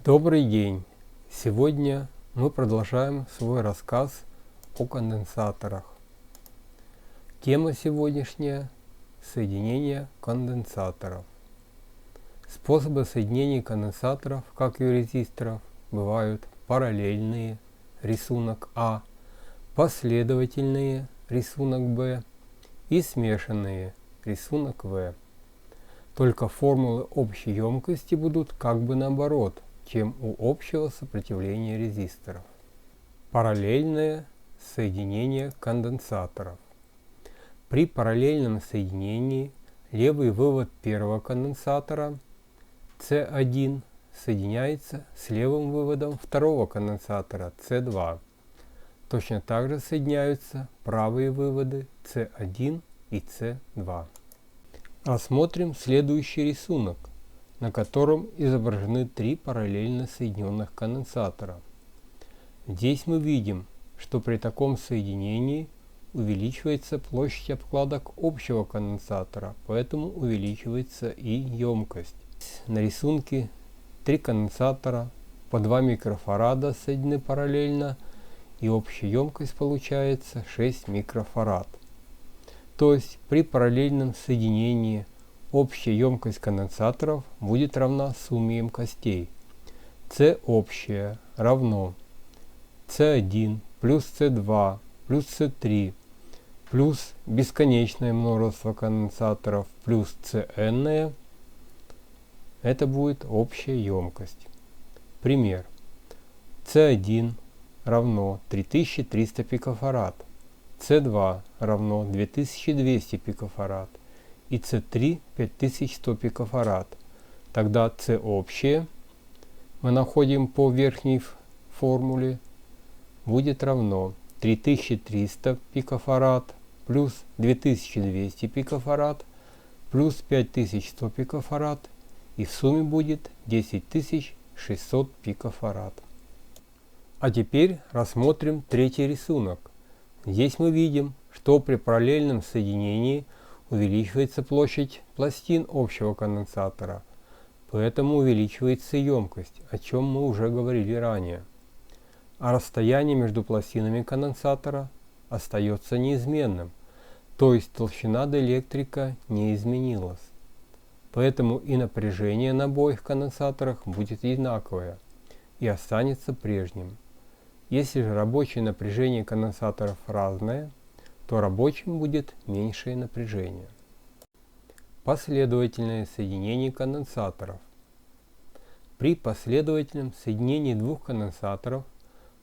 Добрый день! Сегодня мы продолжаем свой рассказ о конденсаторах. Тема сегодняшняя – соединение конденсаторов. Способы соединения конденсаторов, как и у резисторов, бывают параллельные, рисунок А, последовательные, рисунок Б, и смешанные, рисунок В. Только формулы общей емкости будут как бы наоборот, чем у общего сопротивления резисторов. Параллельное соединение конденсаторов. При параллельном соединении левый вывод первого конденсатора C1 соединяется с левым выводом второго конденсатора C2. Точно так же соединяются правые выводы C1 и C2. Рассмотрим следующий рисунок, на котором изображены три параллельно соединенных конденсатора. Здесь мы видим, что при таком соединении увеличивается площадь обкладок общего конденсатора, поэтому увеличивается и емкость. На рисунке три конденсатора по 2 микрофарада соединены параллельно, и общая емкость получается 6 микрофарад. То есть при параллельном соединении общая емкость конденсаторов будет равна сумме емкостей. C общая равно C1 плюс C2 плюс C3 плюс бесконечное множество конденсаторов плюс Cn. Это будет общая емкость. Пример. C1 равно 3300 пикофарад, C2 равно 2200 пикофарад и C3 5100 пикофарад. Тогда C общее мы находим по верхней формуле будет равно 3300 пикофарад плюс 2200 пикофарад плюс 5100 пикофарад, и в сумме будет 10600 пикофарад. А теперь рассмотрим третий рисунок. Здесь мы видим, что при параллельном соединении увеличивается площадь пластин общего конденсатора, поэтому увеличивается емкость, о чем мы уже говорили ранее. А расстояние между пластинами конденсатора остается неизменным, то есть толщина диэлектрика не изменилась. Поэтому и напряжение на обоих конденсаторах будет одинаковое и останется прежним. Если же рабочее напряжение конденсаторов разное, то рабочим будет меньшее напряжение. Последовательное соединение конденсаторов. При последовательном соединении двух конденсаторов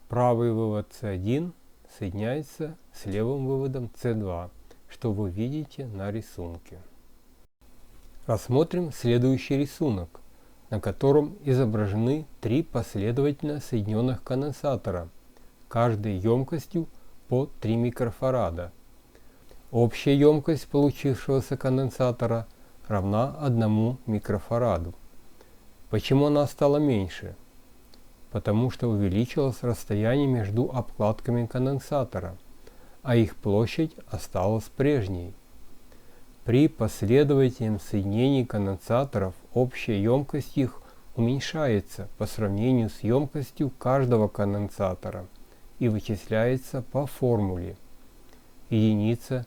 правый вывод C1 соединяется с левым выводом C2, что вы видите на рисунке. Рассмотрим следующий рисунок, на котором изображены три последовательно соединенных конденсатора, каждой емкостью по 3 микрофарада. Общая емкость получившегося конденсатора равна 1 микрофараду. Почему она стала меньше? Потому что увеличилось расстояние между обкладками конденсатора, а их площадь осталась прежней. При последовательном соединении конденсаторов общая емкость их уменьшается по сравнению с емкостью каждого конденсатора и вычисляется по формуле. Единица,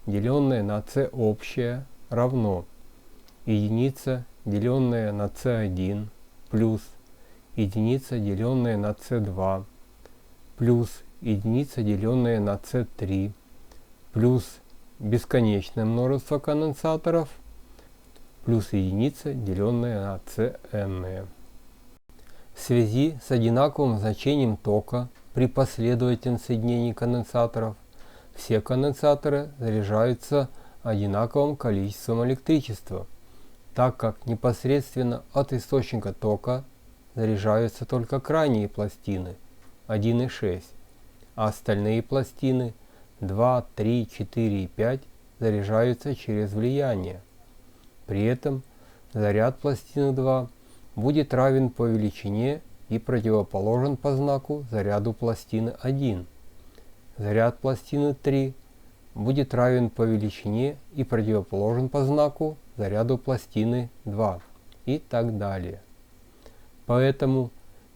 деленная на C общее, равно единица, деленная на C1, плюс единица, деленная на C2, плюс единица, деленная на C3, плюс бесконечное множество конденсаторов, плюс единица, деленная на Cn. В связи с одинаковым значением тока при последовательном соединении конденсаторов все конденсаторы заряжаются одинаковым количеством электричества, так как непосредственно от источника тока заряжаются только крайние пластины 1,6, а остальные пластины 2, 3, 4 и 5 заряжаются через влияние. При этом заряд пластины 2 будет равен по величине и противоположен по знаку заряду пластины 1. Заряд пластины 3 будет равен по величине и противоположен по знаку заряду пластины 2 и так далее. Поэтому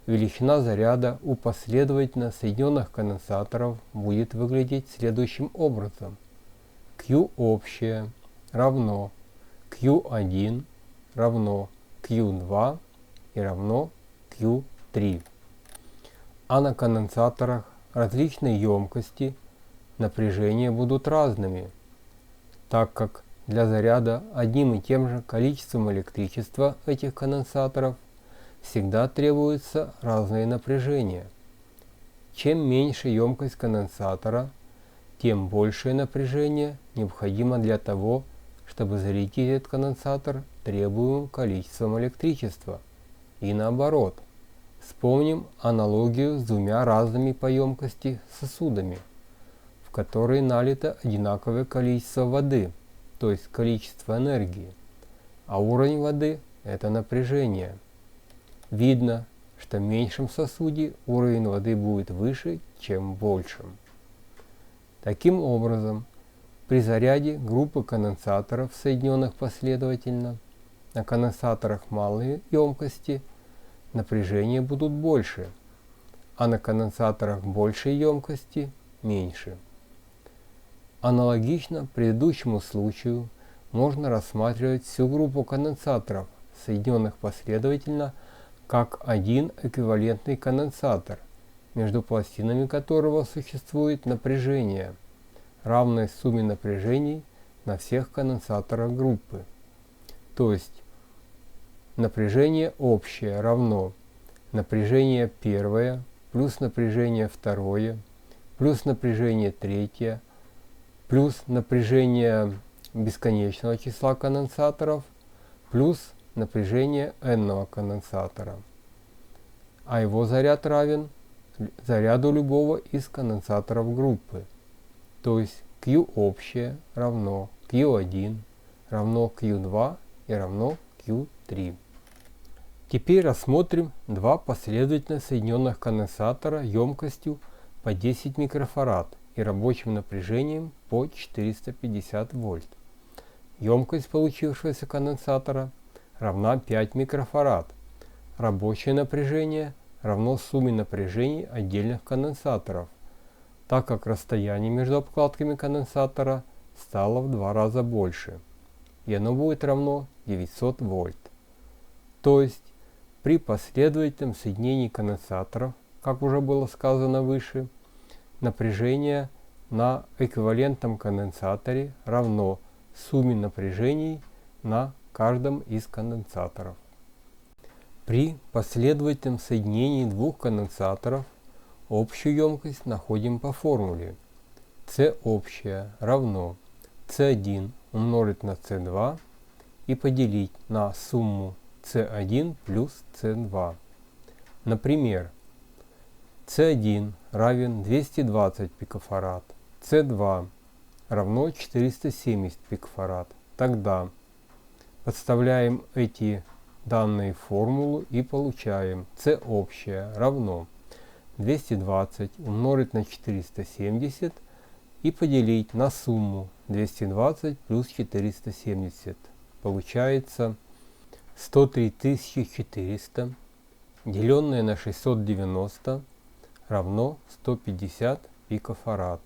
величина заряда у последовательно соединенных конденсаторов будет выглядеть следующим образом. Q общее равно Q1 равно Q2 и равно Q3. А на конденсаторах различной емкости напряжения будут разными, так как для заряда одним и тем же количеством электричества этих конденсаторов всегда требуется разное напряжение. Чем меньше емкость конденсатора, тем большее напряжение необходимо для того, чтобы зарядить этот конденсатор требуемым количеством электричества. И наоборот. Вспомним аналогию с двумя разными по емкости сосудами, в которые налито одинаковое количество воды, то есть количество энергии, а уровень воды – это напряжение. Видно, что в меньшем сосуде уровень воды будет выше, чем в большем. Таким образом, при заряде группы конденсаторов, соединенных последовательно, на конденсаторах малой емкости напряжения будут больше, а на конденсаторах большей емкости меньше. Аналогично предыдущему случаю можно рассматривать всю группу конденсаторов, соединенных последовательно, как один эквивалентный конденсатор, между пластинами которого существует напряжение, равное сумме напряжений на всех конденсаторах группы. То есть напряжение общее равно напряжение первое плюс напряжение второе плюс напряжение третье плюс напряжение бесконечного числа конденсаторов плюс напряжение n-ного конденсатора. А его заряд равен заряду любого из конденсаторов группы. То есть Q общее равно Q1 равно Q2 и равно Q3. Теперь рассмотрим два последовательно соединенных конденсатора емкостью по 10 микрофарад и рабочим напряжением по 450 вольт. Емкость получившегося конденсатора равна 5 микрофарад. Рабочее напряжение равно сумме напряжений отдельных конденсаторов, так как расстояние между обкладками конденсатора стало в 2 раза больше, и оно будет равно 900 вольт. То есть при последовательном соединении конденсаторов, как уже было сказано выше, напряжение на эквивалентном конденсаторе равно сумме напряжений на каждом из конденсаторов. При последовательном соединении двух конденсаторов общую емкость находим по формуле. C общее равно C1 умножить на C2 и поделить на сумму C1 плюс C2. Например, C1 равен 220 пикофарад, C2 равно 470 пикофарад. Тогда подставляем эти данные в формулу и получаем C общее равно 220 умножить на 470 и поделить на сумму 220 плюс 470. Получается 103 400, деленное на 690, равно 150 пикофарад.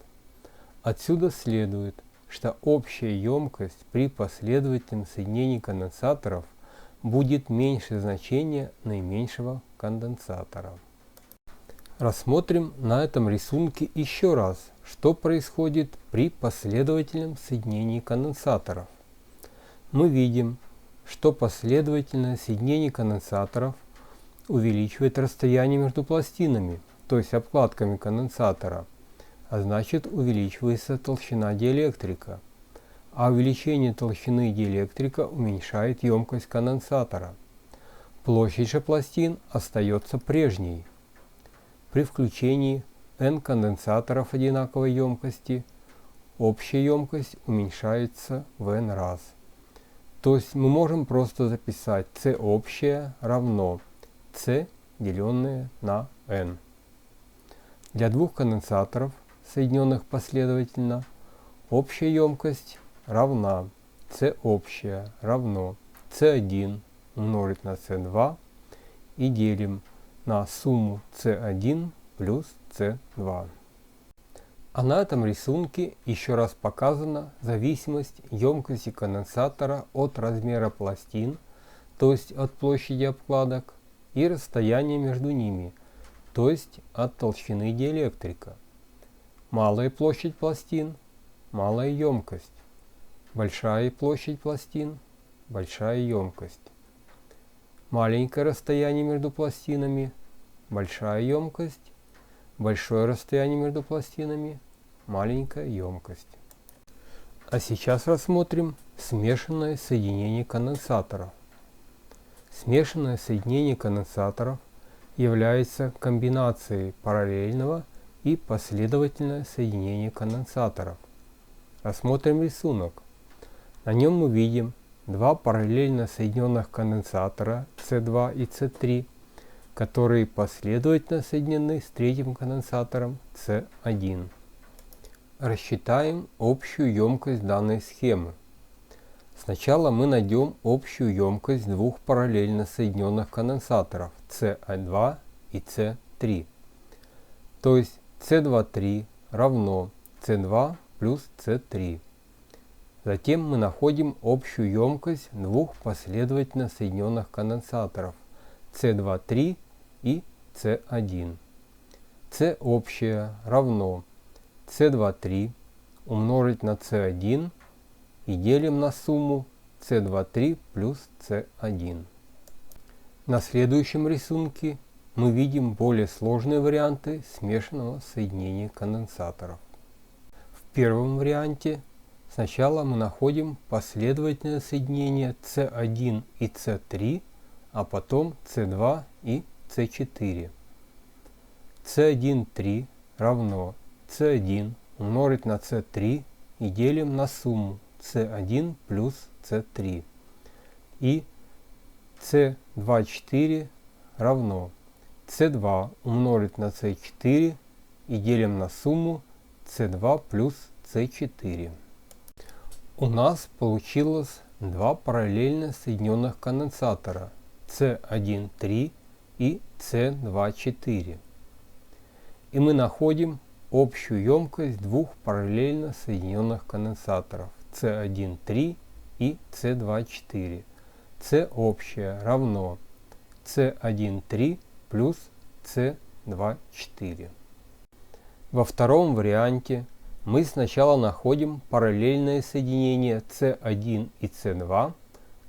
Отсюда следует, что общая емкость при последовательном соединении конденсаторов будет меньше значения наименьшего конденсатора. Рассмотрим на этом рисунке еще раз, что происходит при последовательном соединении конденсаторов. Мы видим, что последовательное соединение конденсаторов увеличивает расстояние между пластинами, то есть обкладками конденсатора, а значит увеличивается толщина диэлектрика. А увеличение толщины диэлектрика уменьшает емкость конденсатора. Площадь же пластин остается прежней. При включении n конденсаторов одинаковой емкости общая емкость уменьшается в n раз. То есть мы можем просто записать C общее равно C деленное на n. Для двух конденсаторов, соединенных последовательно, общая емкость равна C общее равно C1 умножить на C2 и делим на сумму C1 плюс C2. А на этом рисунке еще раз показана зависимость емкости конденсатора от размера пластин, то есть от площади обкладок, и расстояния между ними, то есть от толщины диэлектрика. Малая площадь пластин – малая емкость. Большая площадь пластин – большая емкость. Маленькое расстояние между пластинами – большая емкость. Большое расстояние между пластинами – маленькая емкость. А сейчас рассмотрим смешанное соединение конденсаторов. Смешанное соединение конденсаторов является комбинацией параллельного и последовательного соединения конденсаторов. Рассмотрим рисунок. На нем мы видим два параллельно соединенных конденсатора C2 и C3, которые последовательно соединены с третьим конденсатором C1. Рассчитаем общую емкость данной схемы. Сначала мы найдем общую емкость двух параллельно соединенных конденсаторов C2 и C3. То есть C23 равно C2 плюс C3. Затем мы находим общую емкость двух последовательно соединенных конденсаторов C23 и C1. C общее равно C23 умножить на C1 и делим на сумму C23 плюс C1. На следующем рисунке мы видим более сложные варианты смешанного соединения конденсаторов. В первом варианте сначала мы находим последовательное соединение C1 и C3, а потом C2 и C4. C1,3 равно C1 умножить на C3 и делим на сумму C1 плюс C3. И C2,4 равно C2 умножить на C4 и делим на сумму C2 плюс C4. У нас получилось два параллельно соединенных конденсатора C1,3 и C2,4. И мы находим общую емкость двух параллельно соединенных конденсаторов C1,3 и C2,4. C общее равно C1,3 плюс C2,4. Во втором варианте мы сначала находим параллельное соединение C1 и C2,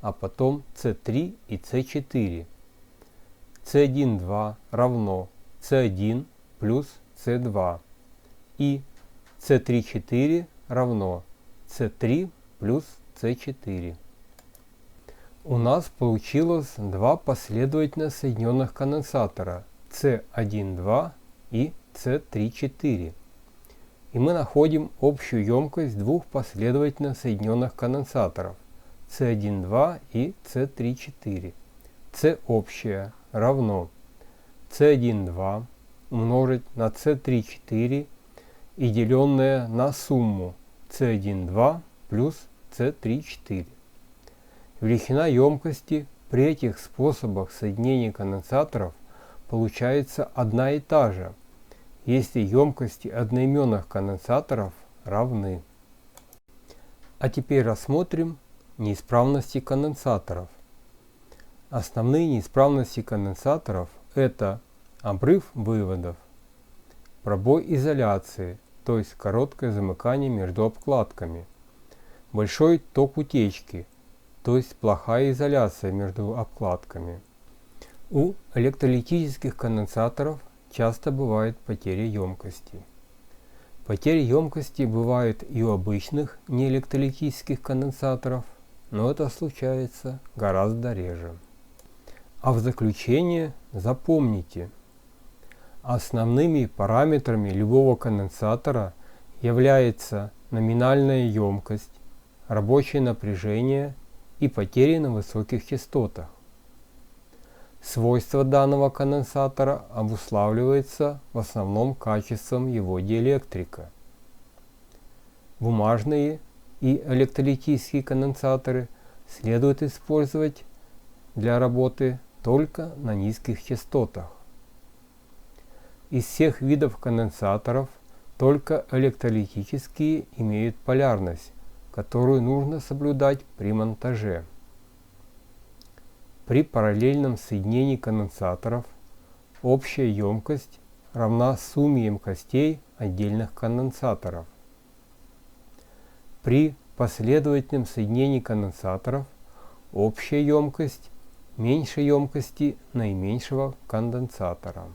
а потом C3 и C4. C1,2 равно C1 плюс C2 и C3,4 равно C3 плюс C4. У нас получилось два последовательно соединенных конденсатора C1,2 и C3,4. И мы находим общую емкость двух последовательно соединенных конденсаторов C1,2 и C3,4. C общее равно C1,2 умножить на C3,4 и деленное на сумму C1,2 плюс C3,4. Величина емкости при этих способах соединения конденсаторов получается одна и та же, если емкости одноименных конденсаторов равны. А теперь рассмотрим неисправности конденсаторов. Основные неисправности конденсаторов – это обрыв выводов, пробой изоляции, то есть короткое замыкание между обкладками, большой ток утечки, то есть плохая изоляция между обкладками. У электролитических конденсаторов часто бывает потеря емкости. Потеря емкости бывает и у обычных неэлектролитических конденсаторов, но это случается гораздо реже. А в заключение запомните, основными параметрами любого конденсатора является номинальная емкость, рабочее напряжение и потери на высоких частотах. Свойства данного конденсатора обуславливаются в основном качеством его диэлектрика. Бумажные и электролитические конденсаторы следует использовать для работы только на низких частотах. Из всех видов конденсаторов только электролитические имеют полярность, которую нужно соблюдать при монтаже. При параллельном соединении конденсаторов общая емкость равна сумме емкостей отдельных конденсаторов. При последовательном соединении конденсаторов общая емкость меньше емкости наименьшего конденсатора.